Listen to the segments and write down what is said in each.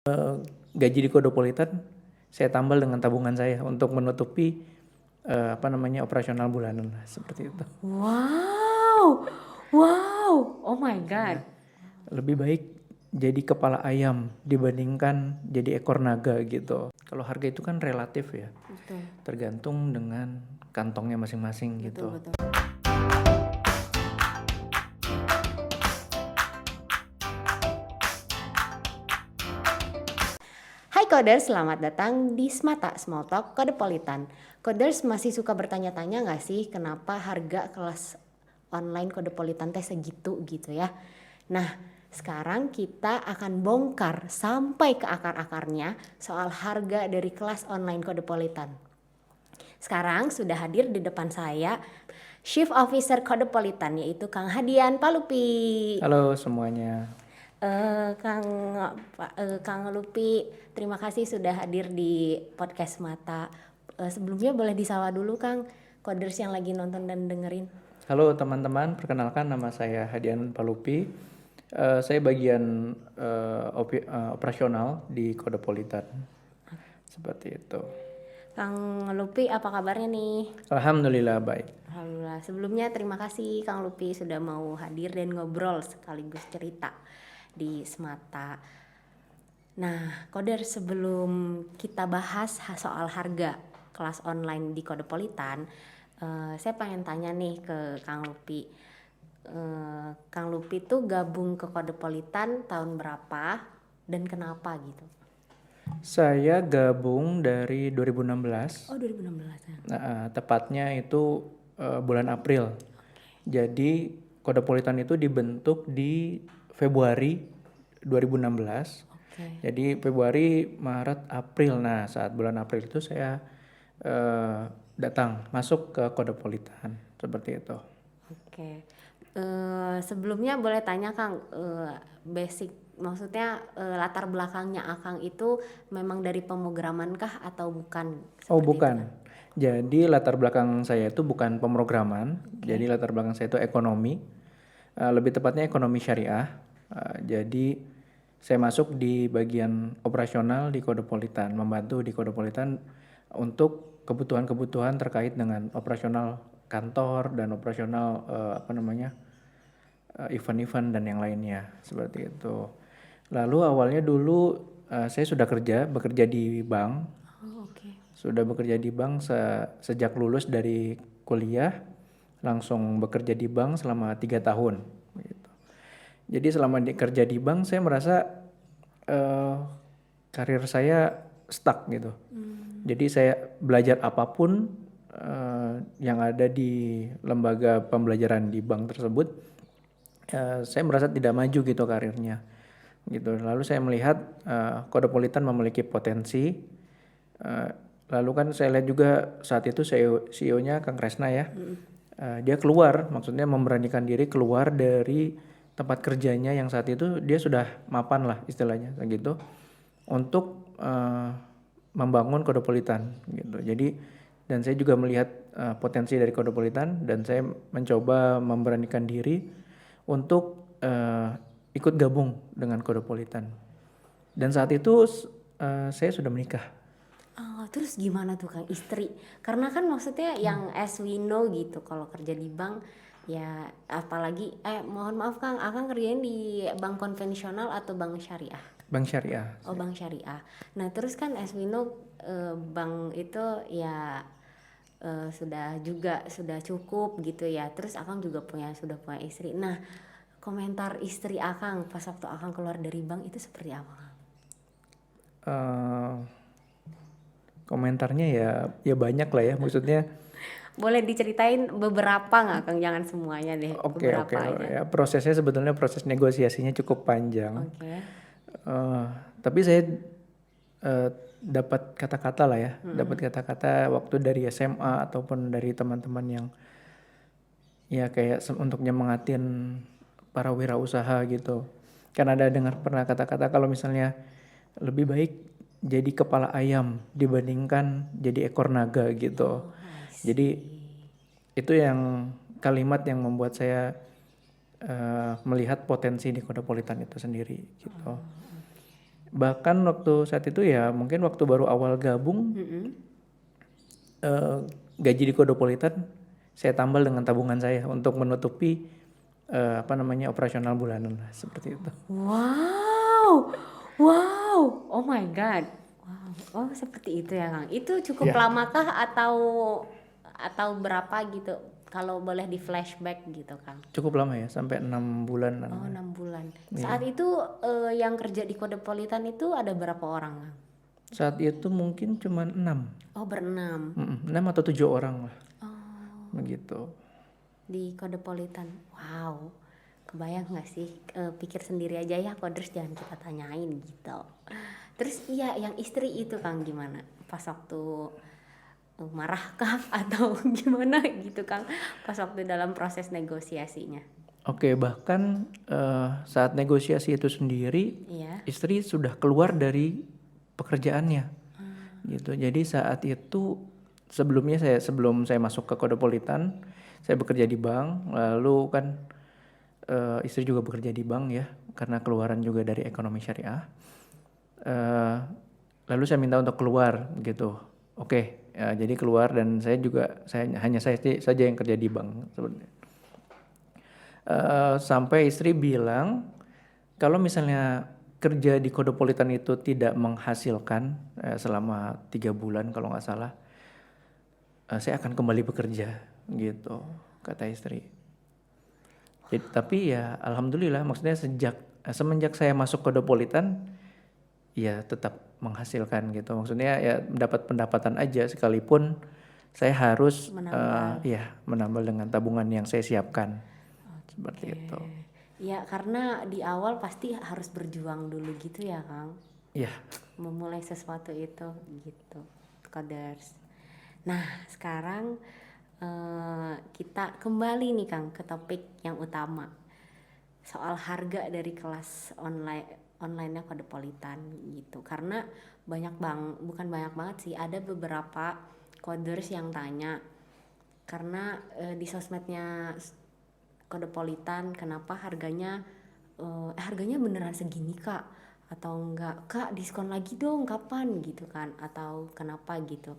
Gaji di Kodopolitan saya tambal dengan tabungan saya untuk menutupi operasional bulanan lah, seperti itu. Wow, wow, oh my god. Lebih baik jadi kepala ayam dibandingkan jadi ekor naga gitu. Kalau harga itu kan relatif ya, Betul, tergantung dengan kantongnya masing-masing betul, gitu. betul. Hai Coders, selamat datang di Smata Small Talk Kodepolitan. Coders masih suka bertanya-tanya nggak sih kenapa harga kelas online Kodepolitan teh segitu gitu ya? Nah, sekarang kita akan bongkar sampai ke akar-akarnya soal harga dari kelas online Kodepolitan. Sekarang sudah hadir di depan saya Chief Officer Kodepolitan yaitu Kang Hadian Palupi. Halo semuanya. Kang Lupi, terima kasih sudah hadir di podcast Mata. Sebelumnya boleh disapa dulu Kang, Coders yang lagi nonton dan dengerin. Halo teman-teman, perkenalkan nama saya Hadian Palupi. Saya bagian operasional di Kodopolitan. Seperti itu. Kang Lupi, apa kabarnya nih? Alhamdulillah baik. Alhamdulillah. Sebelumnya terima kasih Kang Lupi sudah mau hadir dan ngobrol sekaligus cerita di Semata. Nah, Koder, sebelum kita bahas soal harga kelas online di Kodepolitan, saya pengen tanya nih ke Kang Lupi. Kang Lupi tuh gabung ke Kodepolitan tahun berapa dan kenapa gitu? Saya gabung dari 2016. Oh, 2016 ya. Tepatnya itu bulan April. Jadi Kodopolitan itu dibentuk di Februari 2016. Oke. Jadi Februari, Maret, April. Nah, saat bulan April itu saya datang masuk ke Kodopolitan seperti itu. Oke. Sebelumnya boleh tanya Kang, basic maksudnya latar belakangnya Akang itu memang dari pemrograman kah atau bukan? Oh Seperti itu bukan. kan? Jadi latar belakang saya itu bukan pemrograman. Jadi latar belakang saya itu ekonomi. Lebih tepatnya ekonomi syariah. Jadi saya masuk di bagian operasional di Kodopolitan, membantu di Kodopolitan untuk kebutuhan-kebutuhan terkait dengan operasional kantor dan operasional event-event dan yang lainnya seperti itu. Lalu awalnya dulu saya sudah bekerja di bank. Oh, oke. Sudah bekerja di bank sejak lulus dari kuliah, langsung bekerja di bank selama 3 tahun. Gitu. Jadi selama kerja di bank saya merasa karir saya stuck gitu. Jadi saya belajar apapun yang ada di lembaga pembelajaran di bank tersebut, saya merasa tidak maju gitu karirnya. Gitu. Lalu saya melihat Kodopolitan memiliki potensi. Uh, Lalu kan saya lihat juga saat itu CEO-nya Kang Kresna ya. Dia keluar, maksudnya memberanikan diri keluar dari tempat kerjanya yang saat itu dia sudah mapan lah istilahnya gitu untuk membangun Kodopolitan gitu. Jadi dan saya juga melihat potensi dari Kodopolitan dan saya mencoba memberanikan diri untuk ikut gabung dengan Kodopolitan. Dan saat itu saya sudah menikah. Oh, terus gimana tuh Kang istri? Karena kan maksudnya yang as we know gitu kalau kerja di bank ya apalagi mohon maaf Kang, Akang kerjain di bank konvensional atau bank syariah? Bank Syariah. Oh, bank syariah. Nah, terus kan as we know bank itu ya sudah cukup gitu ya. Terus Akang juga sudah punya istri. Nah, komentar istri Akang pas waktu Akang keluar dari bank itu seperti apa Kang? Eh, Komentarnya ya banyak lah ya, maksudnya. Boleh diceritain beberapa nggak Kang? Jangan semuanya deh, Oke, beberapa aja. ya prosesnya sebetulnya proses negosiasinya cukup panjang. Oke. Eh, tapi saya dapat kata-kata lah ya, dapat kata-kata waktu dari SMA ataupun dari teman-teman yang ya kayak untuk nyemangatin para wirausaha gitu. Kan ada dengar pernah kata-kata kalau misalnya lebih baik jadi kepala ayam dibandingkan jadi ekor naga gitu. Oh, I Jadi see. itu yang kalimat yang membuat saya melihat potensi di Kodopolitan itu sendiri gitu. Bahkan waktu saat itu ya mungkin waktu baru awal gabung, gaji di Kodopolitan saya tambal dengan tabungan saya untuk menutupi operasional bulanan lah, seperti itu. Wow, wow, oh my God, wow, oh seperti itu ya Kang. Itu cukup Ya, lamakah atau berapa gitu? Kalau boleh di flashback gitu Kang. cukup lama ya, sampai 6 bulan. Oh 6 bulan. Iya. Saat itu yang kerja di Kodepolitan itu ada berapa orang Kang? Saat itu mungkin cuma 6. Oh berenam 6 atau 7 orang lah. oh, Begitu. di Kodepolitan. Wow, kebayang nggak sih? Pikir sendiri aja ya, Koders jangan kita tanyain gitu. Terus iya yang istri itu Kang gimana? Pas waktu marah kah atau gimana gitu Kang? Pas waktu dalam proses negosiasinya. Oke, bahkan saat negosiasi itu sendiri, Iya. istri sudah keluar dari pekerjaannya, gitu. Jadi saat itu sebelum saya masuk ke Kodopolitan, saya bekerja di bank, lalu kan istri juga bekerja di bank ya, karena keluaran juga dari ekonomi syariah. Lalu saya minta untuk keluar, gitu. Oke, ya, jadi keluar dan saya saja yang kerja di bank sebenarnya. Sampai istri bilang kalau misalnya kerja di Kodopolitan itu tidak menghasilkan selama 3 bulan kalau nggak salah, saya akan kembali bekerja gitu, kata istri. Jadi, tapi ya alhamdulillah, maksudnya semenjak saya masuk Kodopolitan ya tetap menghasilkan gitu, maksudnya ya mendapat pendapatan aja sekalipun saya harus menambal dengan tabungan yang saya siapkan. Seperti itu. Ya karena di awal pasti harus berjuang dulu gitu ya Kang. Iya. Memulai sesuatu itu gitu. Koders. Nah sekarang kita kembali nih Kang ke topik yang utama. Soal harga dari kelas onlinenya Kodepolitan gitu. Karena bukan banyak banget sih, ada beberapa koders yang tanya. Karena di sosmednya Kodepolitan kenapa harganya beneran segini Kak, atau enggak Kak diskon lagi dong kapan gitu kan, atau kenapa gitu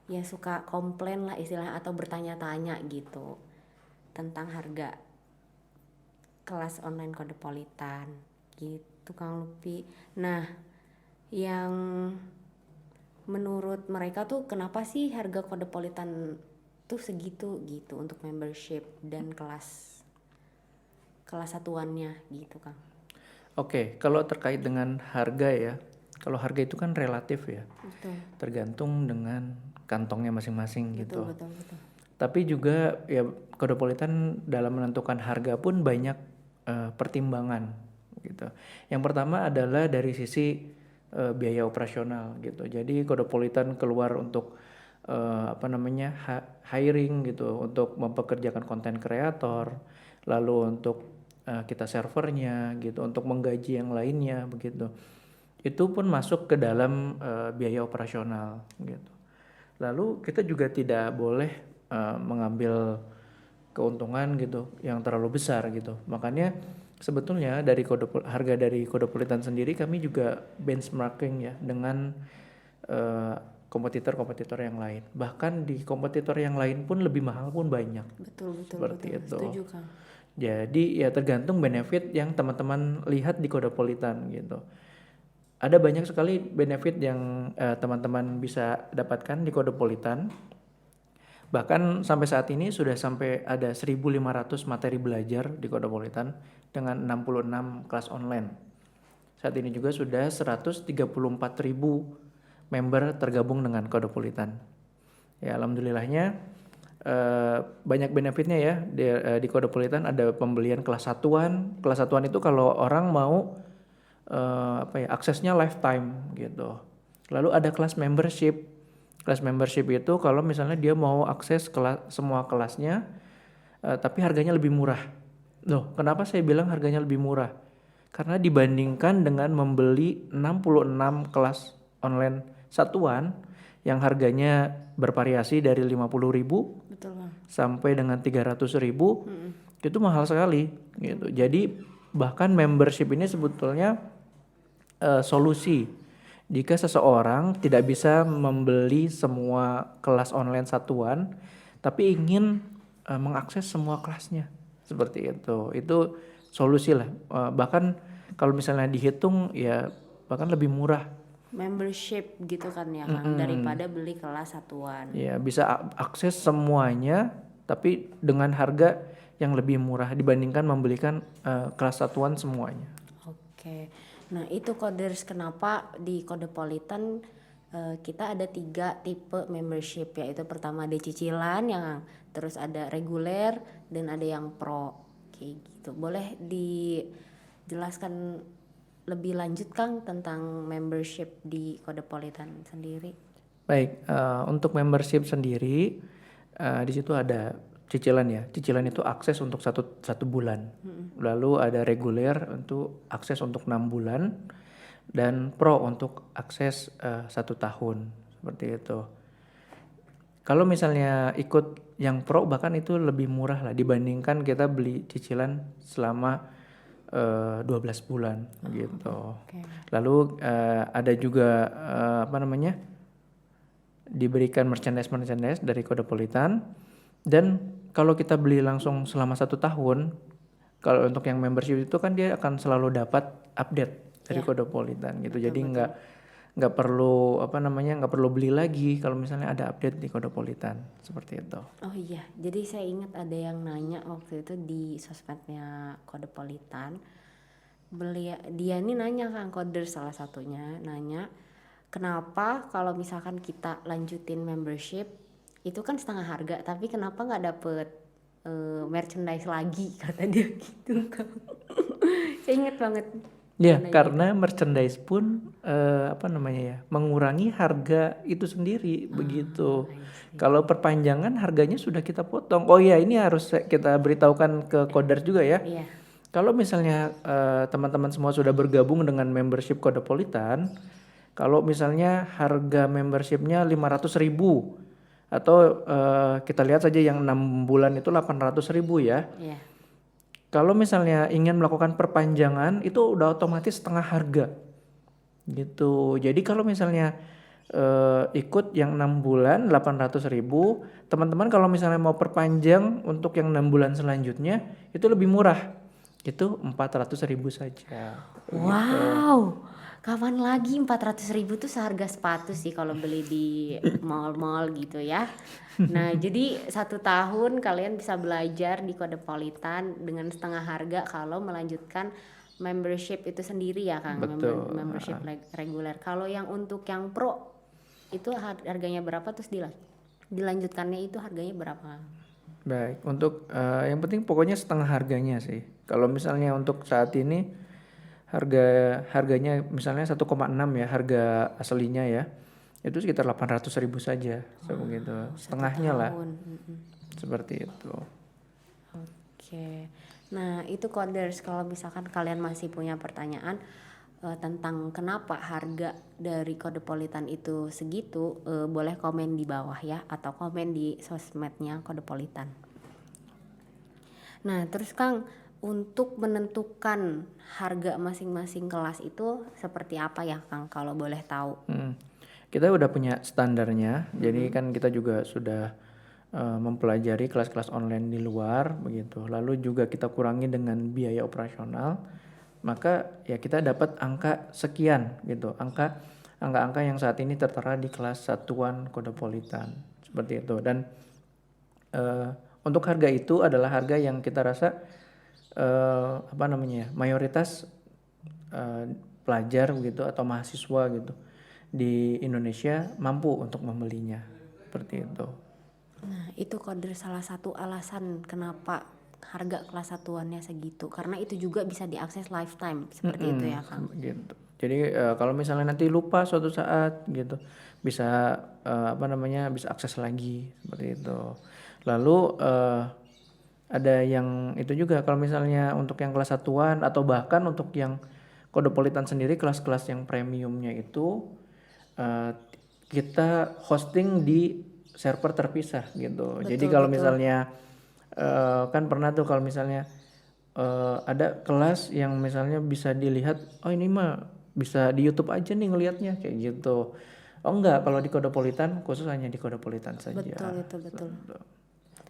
ya, suka komplain lah istilahnya atau bertanya-tanya gitu tentang harga kelas online Kodepolitan gitu Kang Lupi. Nah yang menurut mereka tuh kenapa sih harga Kodepolitan tuh segitu gitu untuk membership dan kelas satuannya gitu Kang. Oke, kalau terkait dengan harga ya, kalau harga itu kan relatif ya. Betul. Tergantung dengan kantongnya masing-masing gitu. Betul. Tapi juga ya Kodopolitan dalam menentukan harga pun banyak pertimbangan gitu. Yang pertama adalah dari sisi biaya operasional gitu. Jadi Kodopolitan keluar untuk hiring gitu, untuk mempekerjakan konten kreator, lalu untuk kita servernya gitu, untuk menggaji yang lainnya begitu. Itu pun masuk ke dalam biaya operasional gitu. Lalu kita juga tidak boleh mengambil keuntungan gitu yang terlalu besar gitu. Makanya sebetulnya harga dari Kodopolitan sendiri kami juga benchmarking ya dengan kompetitor yang lain. Bahkan di kompetitor yang lain pun lebih mahal pun banyak. Betul. Seperti itu. Setuju Kang. Jadi ya tergantung benefit yang teman-teman lihat di Kodopolitan gitu. Ada banyak sekali benefit yang teman-teman bisa dapatkan di Kodopolitan. Bahkan sampai saat ini sudah sampai ada 1.500 materi belajar di Kodopolitan dengan 66 kelas online. Saat ini juga sudah 134.000 member tergabung dengan Kodopolitan. Ya alhamdulillahnya banyak benefitnya ya di Kodopolitan. Ada pembelian kelas satuan. Kelas satuan itu kalau orang mau aksesnya lifetime gitu. Lalu ada kelas membership. Kelas membership itu kalau misalnya dia mau akses semua kelasnya tapi harganya lebih murah. Loh, kenapa saya bilang harganya lebih murah? Karena dibandingkan dengan membeli 66 kelas online satuan yang harganya bervariasi dari 50.000 Betul Bang. sampai dengan 300.000, itu mahal sekali gitu. Jadi bahkan membership ini sebetulnya solusi jika seseorang tidak bisa membeli semua kelas online satuan, tapi ingin mengakses semua kelasnya seperti itu. Itu solusi lah. Bahkan kalau misalnya dihitung ya bahkan lebih murah. Membership gitu kan ya Kang, daripada beli kelas satuan. Ya bisa akses semuanya, tapi dengan harga yang lebih murah dibandingkan membelikan kelas satuan semuanya. Oke, nah itu Coders kenapa di Codepolitan kita ada 3 tipe membership, yaitu pertama ada cicilan, yang terus ada reguler, dan ada yang pro kayak gitu. Boleh dijelaskan lebih lanjut Kang tentang membership di Codepolitan sendiri? Baik, untuk membership sendiri di situ ada cicilan ya. Cicilan itu akses untuk satu bulan. Lalu ada reguler untuk akses untuk 6 bulan dan pro untuk akses 1 tahun seperti itu. Kalau misalnya ikut yang pro bahkan itu lebih murah lah dibandingkan kita beli cicilan selama 12 bulan gitu. Oke. Lalu ada juga diberikan merchandise dari Codepolitan, dan kalau kita beli langsung selama 1 tahun, kalau untuk yang membership itu kan dia akan selalu dapat update dari Codepolitan gitu. Jadi nggak perlu nggak perlu beli lagi kalau misalnya ada update di Codepolitan seperti itu. Oh iya, jadi saya ingat ada yang nanya waktu itu di sosmednya Codepolitan. Dia nih nanya Kang, Coder salah satunya nanya, kenapa kalau misalkan kita lanjutin membership itu kan setengah harga, tapi kenapa nggak dapet merchandise lagi, kata dia gitu Kang. Saya ingat banget. Ya, karena merchandise pun mengurangi harga itu sendiri begitu. Kalau perpanjangan harganya sudah kita potong. Oh ya, ini harus kita beritahukan ke Coders juga ya. Iya. Kalau misalnya teman-teman semua sudah bergabung dengan membership Codepolitan, kalau misalnya harga membershipnya 500.000 atau kita lihat saja yang 6 bulan itu 800.000 ya. Iya. Kalau misalnya ingin melakukan perpanjangan itu udah otomatis setengah harga gitu. Jadi kalau misalnya ikut yang 6 bulan 800.000, teman-teman kalau misalnya mau perpanjang untuk yang 6 bulan selanjutnya itu lebih murah. Itu 400.000 saja. Wow, kapan lagi 400.000 tuh seharga sepatu sih kalau beli di mall-mall gitu ya. Nah jadi 1 tahun kalian bisa belajar di Codepolitan dengan setengah harga kalau melanjutkan membership itu sendiri ya Kang. Betul. Membership reguler. Kalau yang untuk yang pro itu harganya berapa, terus dilanjutkannya itu harganya berapa? Baik, untuk yang penting pokoknya setengah harganya sih. Kalau misalnya untuk saat ini harganya misalnya 1,6 ya harga aslinya ya, itu sekitar 800.000 saja, begitu. Setengahnya lah, seperti itu. Oke, nah itu Coders, kalau misalkan kalian masih punya pertanyaan tentang kenapa harga dari Codepolitan itu segitu, boleh komen di bawah ya, atau komen di sosmednya Codepolitan. Nah terus Kang, untuk menentukan harga masing-masing kelas itu seperti apa ya Kang, kalau boleh tahu? Kita udah punya standarnya, jadi kan kita juga sudah mempelajari kelas-kelas online di luar begitu. Lalu juga kita kurangi dengan biaya operasional, maka ya kita dapat angka sekian gitu, angka-angka yang saat ini tertera di kelas satuan Codepolitan seperti itu. Dan untuk harga itu adalah harga yang kita rasa mayoritas pelajar gitu atau mahasiswa gitu di Indonesia mampu untuk membelinya, seperti itu. Nah itu Coder salah satu alasan kenapa harga kelas satuannya segitu, karena itu juga bisa diakses lifetime seperti itu ya Kang. Gitu. Jadi kalau misalnya nanti lupa suatu saat gitu bisa bisa akses lagi seperti itu. Lalu ada yang itu juga kalau misalnya untuk yang kelas satuan atau bahkan untuk yang Codepolitan sendiri kelas-kelas yang premiumnya itu kita hosting di server terpisah gitu. Jadi kalau misalnya kan pernah tuh kalau misalnya ada kelas yang misalnya bisa dilihat, oh ini mah bisa di YouTube aja nih ngelihatnya kayak gitu. Oh enggak, kalau di Kodepolitan khusus hanya di Kodepolitan saja. Betul itu betul.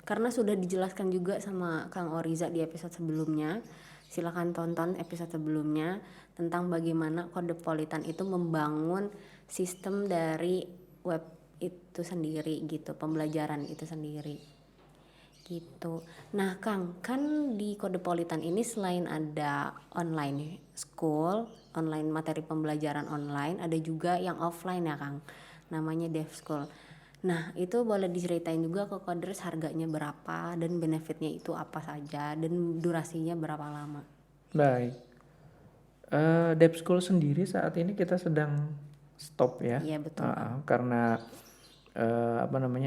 Karena sudah dijelaskan juga sama Kang Oriza di episode sebelumnya. Silakan tonton episode sebelumnya tentang bagaimana Kodepolitan itu membangun sistem dari web itu sendiri gitu, pembelajaran itu sendiri gitu. Nah Kang, kan di Kodepolitan ini selain ada online school, online materi pembelajaran online, ada juga yang offline ya Kang, namanya Dev School. Nah itu boleh diceritain juga ke Coders harganya berapa dan benefitnya itu apa saja dan durasinya berapa lama. Baik. Dev School sendiri saat ini kita sedang stop ya. Iya betul Kang. Karena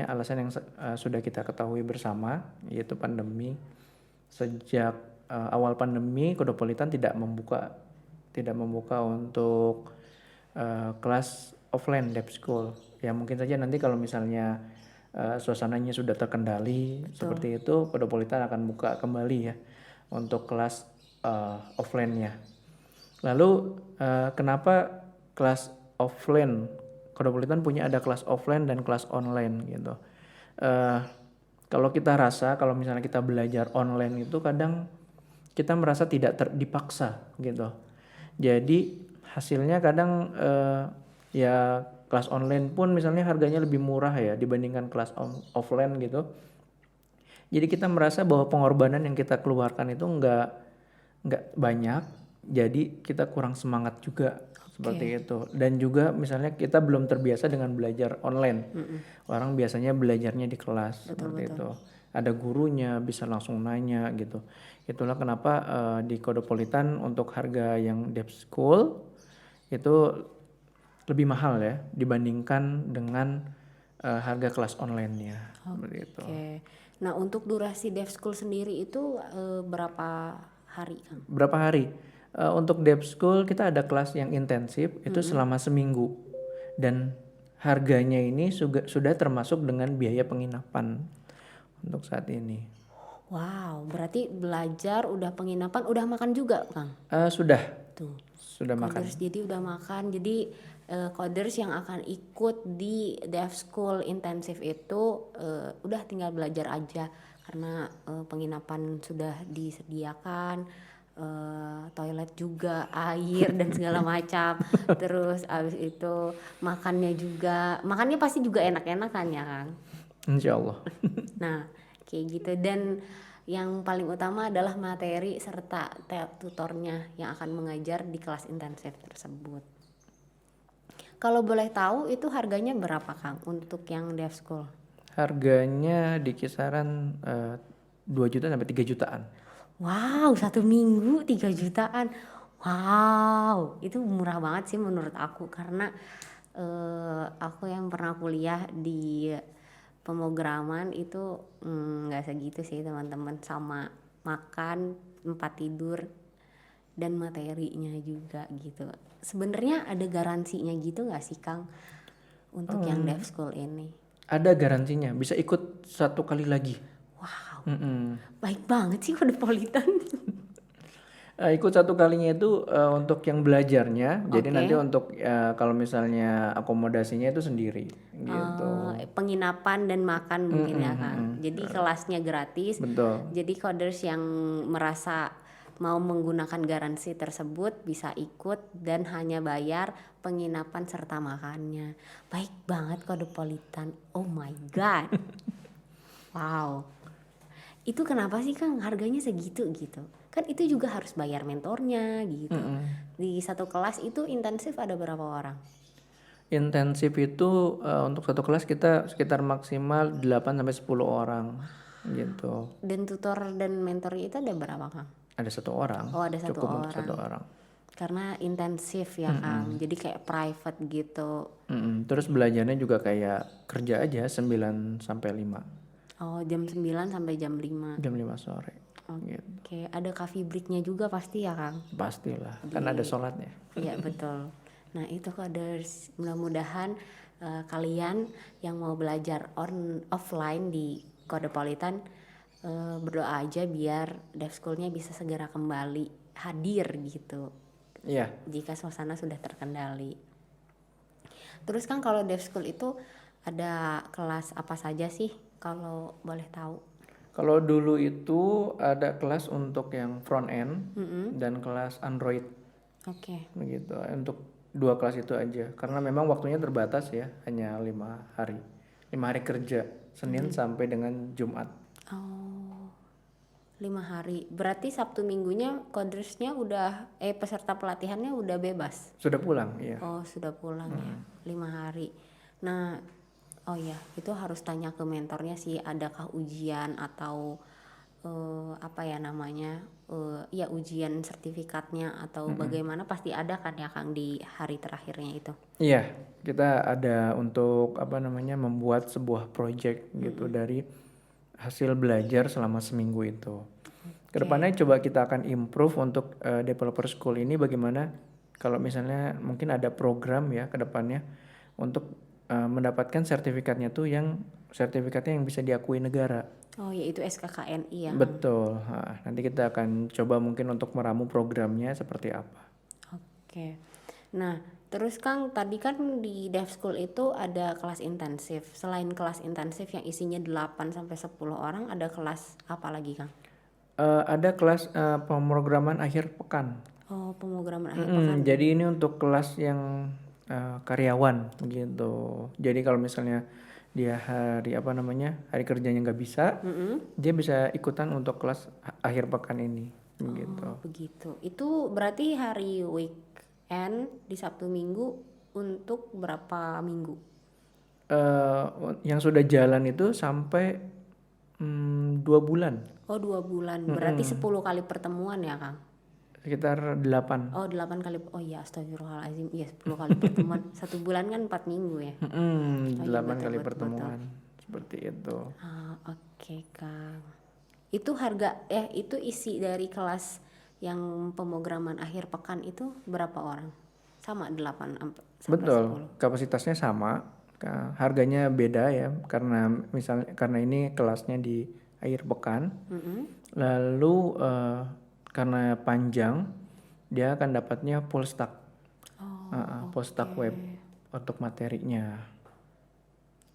alasan yang sudah kita ketahui bersama, yaitu pandemi. Sejak awal pandemi, Kodepolitan tidak membuka untuk kelas offline Dev School. Ya mungkin saja nanti kalau misalnya suasananya sudah terkendali seperti itu, Kodepolitan akan buka kembali ya untuk kelas offline-nya. Lalu kenapa kelas offline? Kodepolitan punya ada kelas offline dan kelas online gitu. Kalau kita rasa kalau misalnya kita belajar online itu kadang kita merasa tidak dipaksa gitu. Jadi hasilnya kadang ya kelas online pun misalnya harganya lebih murah ya dibandingkan kelas offline gitu. Jadi kita merasa bahwa pengorbanan yang kita keluarkan itu nggak banyak, jadi kita kurang semangat juga seperti itu. Dan juga misalnya kita belum terbiasa dengan belajar online. Orang biasanya belajarnya di kelas seperti itu. Ada gurunya, bisa langsung nanya gitu. Itulah kenapa di Kodepolitan untuk harga yang Dev School itu lebih mahal ya dibandingkan dengan harga kelas online-nya. Seperti itu. Nah untuk durasi Dev School sendiri itu berapa hari Kang? Berapa hari? Untuk Dev School kita ada kelas yang intensif itu selama seminggu dan harganya ini sudah termasuk dengan biaya penginapan untuk saat ini. Wow, berarti belajar udah penginapan, udah makan juga Kang? Sudah. Tuh. Sudah makan. Coders jadi udah makan. Jadi coders yang akan ikut di Dev School intensif itu udah tinggal belajar aja karena penginapan sudah disediakan, toilet juga, air dan segala macam. Terus abis itu makannya pasti juga enak-enak kan ya Kang? Insya Allah. Nah kayak gitu, dan yang paling utama adalah materi serta tutornya yang akan mengajar di kelas intensif tersebut. Kalau boleh tahu itu harganya berapa Kang untuk yang Dev School? Harganya di kisaran 2 juta sampai 3 jutaan. Wow, 1 minggu 3 jutaan. Wow, itu murah banget sih menurut aku karena aku yang pernah kuliah di pemrograman itu nggak segitu sih teman-teman, sama makan, tempat tidur dan materinya juga gitu. Sebenarnya ada garansinya gitu nggak sih Kang untuk yang Dev School ini? Ada garansinya, bisa ikut 1 kali lagi. Wow, baik banget sih Kodepolitan. Ikut 1 kalinya itu untuk yang belajarnya, jadi nanti untuk kalau misalnya akomodasinya itu sendiri gitu. Penginapan dan makan mungkin ya Kang. Jadi kelasnya gratis. Betul. Jadi coders yang merasa mau menggunakan garansi tersebut bisa ikut dan hanya bayar penginapan serta makannya. Baik banget Kodepolitan. Oh my god. Wow. Itu kenapa sih Kang harganya segitu gitu? Kan itu juga harus bayar mentornya gitu. Di 1 kelas itu intensif ada berapa orang? Intensif itu untuk 1 kelas kita sekitar maksimal 8 sampai 10 orang gitu. Dan tutor dan mentornya itu ada berapa Kang? Ada 1 orang. Oh ada 1 Cukup orang. untuk 1 orang. Karena intensif ya Kang. Jadi kayak private gitu. Terus belajarnya juga kayak kerja aja 9 sampai 5. Oh jam 9 sampai jam 5. Jam 5 sore. Gitu. Oke, ada coffee breaknya juga pasti ya Kang? Pastilah, kan ada sholatnya. Iya betul. Nah itu coders, mudah-mudahan kalian yang mau belajar offline di Kodepolitan berdoa aja biar Dev School-nya bisa segera kembali hadir gitu Iya. jika suasana sudah terkendali. Terus kan kalau dev school itu ada kelas apa saja sih kalau boleh tahu? Kalau dulu itu ada kelas untuk yang front end dan kelas Android Oke. begitu. Untuk dua kelas itu aja karena memang waktunya terbatas ya, hanya 5 hari. 5 hari kerja, Senin sampai dengan Jumat. Oh, 5 hari. Berarti Sabtu Minggunya codersnya udah peserta pelatihannya udah bebas. Sudah pulang, iya. Oh, sudah pulang ya. 5 hari. Nah, oh ya, itu harus tanya ke mentornya sih, adakah ujian atau apa ya namanya, ya ujian sertifikatnya atau bagaimana, pasti ada kan ya Kang di hari terakhirnya itu. Iya, kita ada untuk apa namanya membuat sebuah project gitu dari hasil belajar selama seminggu itu. Kedepannya coba kita akan improve untuk developer school ini bagaimana kalau misalnya mungkin ada program ya kedepannya untuk mendapatkan sertifikatnya tuh yang sertifikatnya yang bisa diakui negara. Oh, yaitu SKKNI ya. Betul. Nanti kita akan coba mungkin untuk meramu programnya seperti apa. Oke. Nah, terus Kang, tadi kan di Dev School itu ada kelas intensif. Selain kelas intensif yang isinya 8 sampai 10 orang, ada kelas apa lagi, Kang? Ada kelas pemrograman akhir pekan. Oh, pemrograman akhir pekan. Jadi ini untuk kelas yang karyawan gitu. Jadi kalau misalnya dia hari apa namanya hari kerjanya nggak bisa, dia bisa ikutan untuk kelas akhir pekan ini gitu. Oh, begitu. Itu berarti hari weekend di Sabtu Minggu untuk berapa minggu? Yang sudah jalan itu sampai 2 bulan, Oh, 2 bulan. Berarti 10 kali pertemuan ya, Kang? sekitar 8. Oh, 8 kali. Oh iya, astagfirullahaladzim. Iya, 10 kali pertemuan. 1 bulan kan 4 minggu ya? Oh iya, 8 kali betul. pertemuan seperti itu. Oke, Kang. Itu harga itu isi dari kelas yang pemrograman akhir pekan itu berapa orang? Sama 8 sampai Betul, 10. kapasitasnya sama, harganya beda ya karena ini kelasnya di akhir pekan. Lalu karena panjang dia akan dapatnya full stack. Full stack web untuk materinya.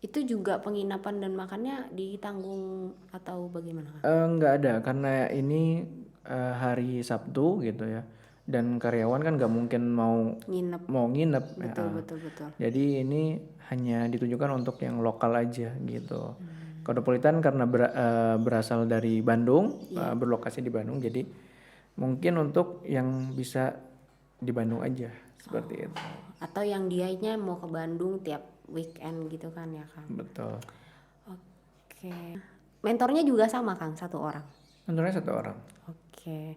Itu juga penginapan dan makannya ditanggung atau bagaimana, Kang? Nggak ada karena ini hari Sabtu gitu ya. Dan karyawan kan nggak mungkin mau nginep. Betul. Jadi ini hanya ditujukan untuk yang lokal aja gitu. Cosmopolitan karena berasal dari Bandung, berlokasi di Bandung, jadi mungkin untuk yang bisa di Bandung aja seperti itu. Atau yang dianya mau ke Bandung tiap weekend gitu kan ya, Kang? Betul. Oke. Mentornya juga sama, Kang, 1 orang? Mentornya 1 orang. Oke.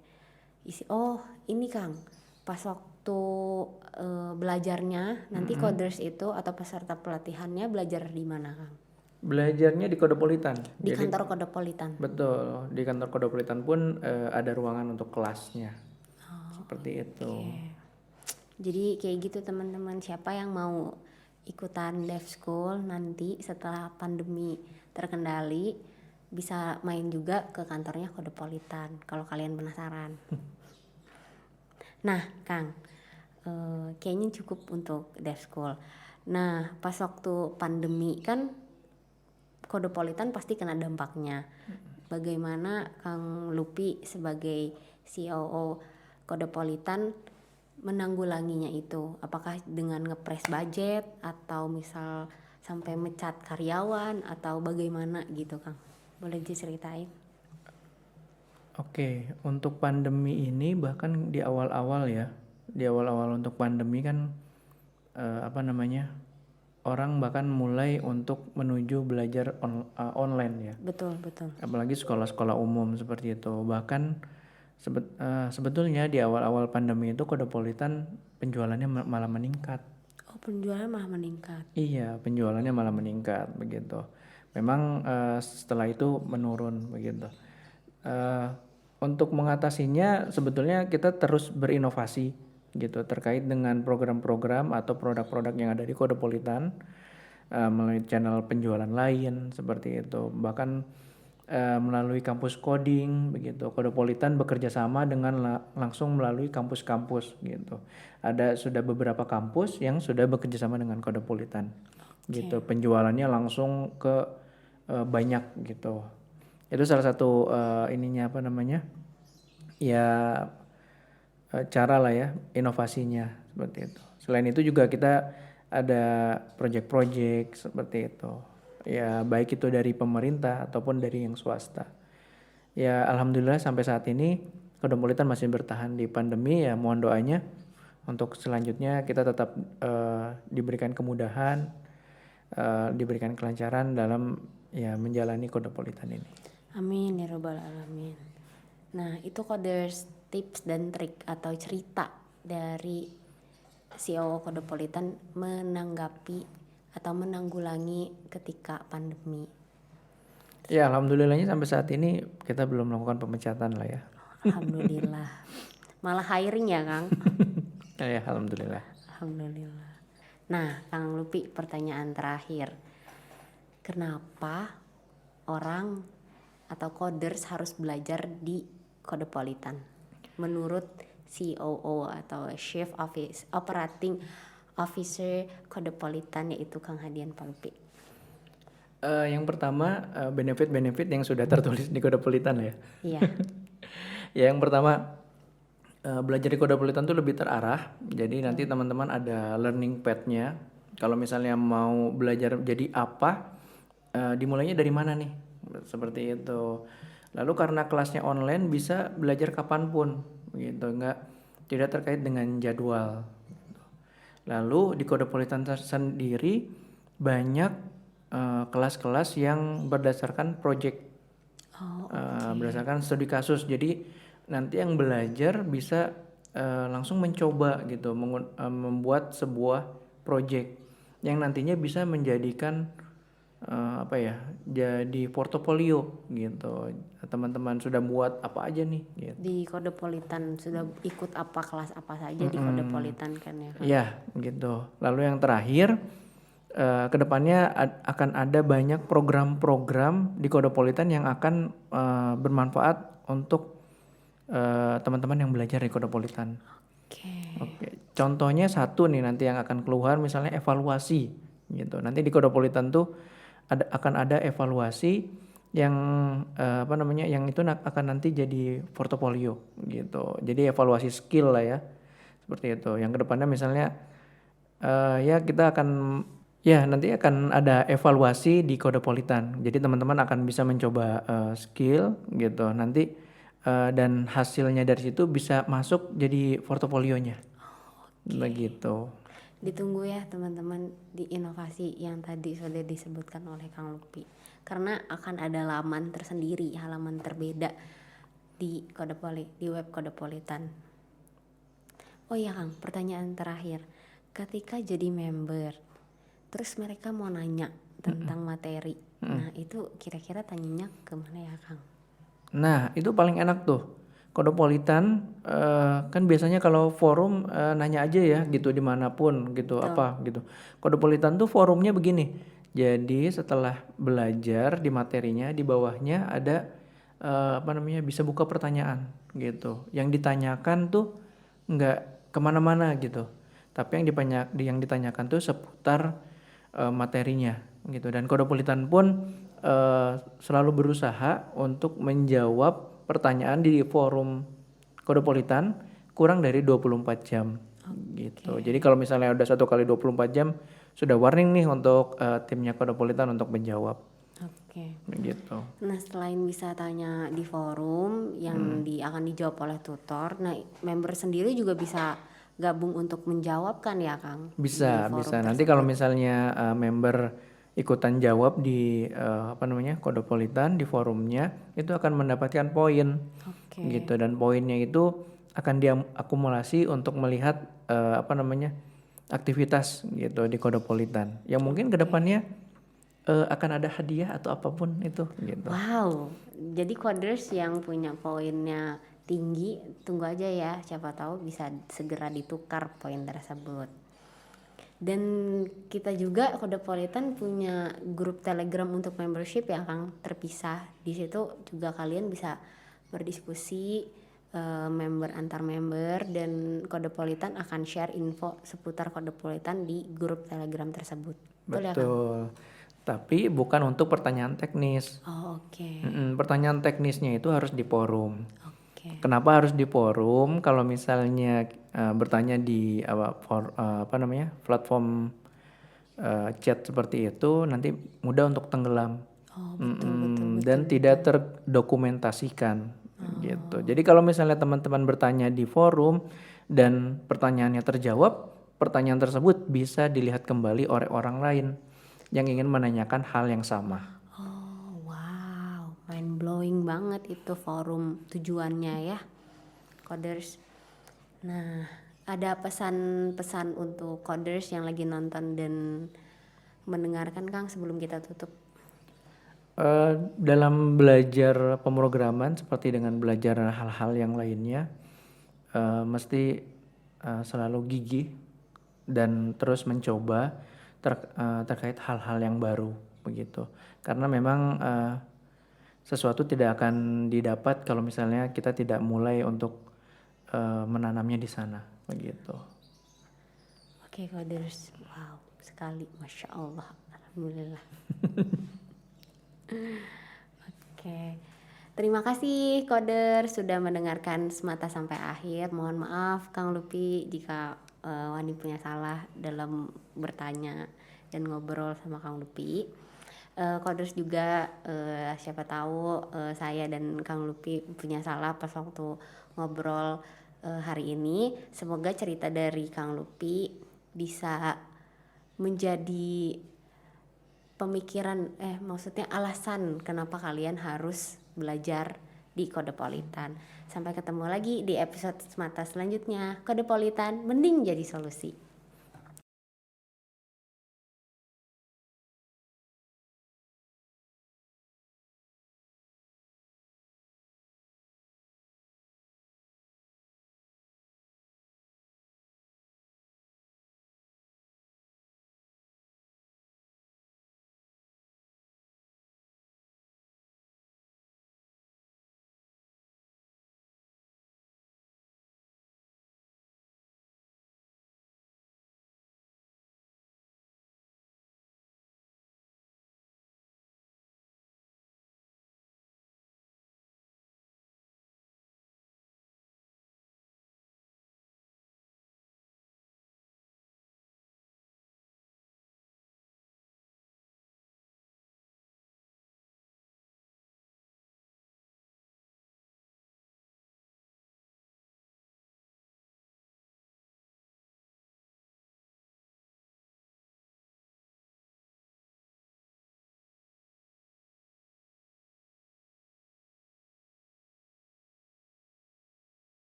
Ini Kang, pas waktu belajarnya nanti coders itu atau peserta pelatihannya belajar di mana, Kang? Belajarnya di Cosmopolitan. Di kantor Cosmopolitan. Betul, di kantor Cosmopolitan pun ada ruangan untuk kelasnya. Seperti itu. Jadi kayak gitu teman-teman, siapa yang mau ikutan Dev School nanti setelah pandemi terkendali bisa main juga ke kantornya Cosmopolitan kalau kalian penasaran. Nah, Kang, kayaknya cukup untuk Dev School. Nah, pas waktu pandemi kan Cosmopolitan pasti kena dampaknya. Bagaimana Kang Lupi sebagai COO Cosmopolitan menanggulanginya itu? Apakah dengan ngepres budget atau misal sampai mecat karyawan atau bagaimana gitu, Kang? Boleh diceritain? Oke, untuk pandemi ini bahkan di awal-awal untuk pandemi kan orang bahkan mulai untuk menuju belajar online ya. Betul. Apalagi sekolah-sekolah umum seperti itu. Bahkan sebetulnya di awal-awal pandemi itu Cosmopolitan penjualannya malah meningkat. Oh, penjualan malah meningkat. Iya, penjualannya malah meningkat begitu. Memang setelah itu menurun begitu. Untuk mengatasinya sebetulnya kita terus berinovasi gitu terkait dengan program-program atau produk-produk yang ada di Cosmopolitan melalui channel penjualan lain seperti itu. Bahkan melalui kampus coding begitu. Kodepolitan bekerja sama dengan langsung melalui kampus-kampus gitu. Ada sudah beberapa kampus yang sudah bekerja sama dengan Kodepolitan gitu. Penjualannya langsung ke banyak gitu. Itu salah satu ininya apa namanya? Ya cara lah ya inovasinya seperti itu. Selain itu juga kita ada project-project seperti itu. Ya baik itu dari pemerintah ataupun dari yang swasta. Ya alhamdulillah sampai saat ini Kodepolitan masih bertahan di pandemi, ya mohon doanya untuk selanjutnya kita tetap diberikan kemudahan, diberikan kelancaran dalam ya menjalani Kodepolitan ini. Amin ya robbal alamin. Nah itu Coders tips dan trik atau cerita dari CEO Kodepolitan menanggapi atau menanggulangi ketika pandemi. Ya alhamdulillahnya sampai saat ini kita belum melakukan pemecatan lah ya. Alhamdulillah. Malah hiring ya Kang? Ya alhamdulillah. Alhamdulillah. Nah Kang Lupi, pertanyaan terakhir. Kenapa orang atau coders harus belajar di Kodepolitan? Menurut COO atau Chief Operating Officer Kodepolitan, yaitu Kang Hadian Palupi. Yang pertama benefit-benefit yang sudah tertulis di Kodepolitan ya. Iya. Ya yang pertama belajar di Kodepolitan tuh lebih terarah. Jadi nanti teman-teman ada learning path-nya. Kalau misalnya mau belajar jadi apa, dimulainya dari mana nih? Seperti itu. Lalu karena kelasnya online bisa belajar kapanpun, gitu. Tidak terkait dengan jadwal. Lalu di Kodepolitan sendiri banyak kelas-kelas yang berdasarkan project, berdasarkan studi kasus. Jadi nanti yang belajar bisa langsung mencoba gitu, membuat sebuah project yang nantinya bisa menjadikan jadi portofolio gitu. Teman-teman sudah buat apa aja nih gitu. Di Kodepolitan sudah ikut apa kelas apa saja di Kodepolitan kan ya Kang? Iya gitu. Lalu yang terakhir kedepannya akan ada banyak program-program di Kodepolitan yang akan bermanfaat untuk teman-teman yang belajar di Kodepolitan. Oke. Contohnya satu nih nanti yang akan keluar misalnya evaluasi gitu. Nanti di Kodepolitan tuh akan ada evaluasi yang yang itu akan nanti jadi portofolio gitu. Jadi evaluasi skill lah ya. Seperti itu. Yang kedepannya misalnya kita akan nanti akan ada evaluasi di Kodepolitan. Jadi teman-teman akan bisa mencoba skill gitu. Nanti dan hasilnya dari situ bisa masuk jadi portofolionya. Begitu. Ditunggu ya teman-teman di inovasi yang tadi sudah disebutkan oleh Kang Lupi. Karena akan ada halaman tersendiri, halaman terbeda di web Kodepolitan. Oh iya Kang, pertanyaan terakhir. Ketika jadi member, terus mereka mau nanya tentang materi. Nah itu kira-kira tanyanya kemana ya Kang? Nah itu paling enak tuh. Kodepolitan kan biasanya kalau forum nanya aja ya gitu dimanapun gitu. Betul. Apa gitu. Kodepolitan tuh forumnya begini. Jadi setelah belajar di materinya di bawahnya ada bisa buka pertanyaan gitu. Yang ditanyakan tuh nggak kemana-mana gitu. Tapi yang ditanyakan tuh seputar materinya gitu. Dan Kodepolitan pun selalu berusaha untuk menjawab pertanyaan di forum Kodepolitan kurang dari 24 jam gitu. Jadi kalau misalnya udah 1 kali 24 jam sudah warning nih untuk timnya Kodepolitan untuk menjawab. Oke. Gitu. Nah selain bisa tanya di forum yang akan dijawab oleh tutor, nah member sendiri juga bisa gabung untuk menjawab kan ya Kang? Bisa. Nanti kalau misalnya member ikutan jawab di Kodepolitan di forumnya itu akan mendapatkan poin. Gitu, dan poinnya itu akan diakumulasi untuk melihat aktivitas gitu di Kodepolitan. Yang mungkin kedepannya akan ada hadiah atau apapun itu gitu. Wow, jadi coders yang punya poinnya tinggi tunggu aja ya, siapa tahu bisa segera ditukar poin tersebut. Dan kita juga Kodepolitan punya grup Telegram untuk membership ya Kang, terpisah. Di situ juga kalian bisa berdiskusi member antar member, dan Kodepolitan akan share info seputar Kodepolitan di grup Telegram tersebut. Betul ya Kang? Betul. Tapi bukan untuk pertanyaan teknis. Oh, oke. Pertanyaan teknisnya itu harus di forum. Oke. Kenapa harus di forum? Kalau misalnya bertanya di platform chat seperti itu, nanti mudah untuk tenggelam. Oh, betul. Dan tidak terdokumentasikan gitu. Jadi kalau misalnya teman-teman bertanya di forum dan pertanyaannya terjawab, pertanyaan tersebut bisa dilihat kembali oleh orang lain yang ingin menanyakan hal yang sama. Oh, wow, mind blowing banget itu forum tujuannya ya, Coders. Nah, ada pesan-pesan untuk Coders yang lagi nonton dan mendengarkan Kang sebelum kita tutup? Dalam belajar pemrograman seperti dengan belajar hal-hal yang lainnya, mesti selalu gigih dan terus mencoba terkait hal-hal yang baru begitu. Karena memang sesuatu tidak akan didapat kalau misalnya kita tidak mulai untuk menanamnya di sana begitu. Oke, Coders, wow sekali, Masya Allah, Alhamdulillah. Oke, terima kasih Koder sudah mendengarkan Semata sampai akhir. Mohon maaf Kang Lupi jika Wani punya salah dalam bertanya dan ngobrol sama Kang Lupi. Koders juga siapa tahu saya dan Kang Lupi punya salah pas waktu ngobrol hari ini. Semoga cerita dari Kang Lupi bisa menjadi pemikiran, maksudnya alasan kenapa kalian harus belajar di Kodepolitan. Sampai ketemu lagi di episode Semata selanjutnya. Kodepolitan mending jadi solusi.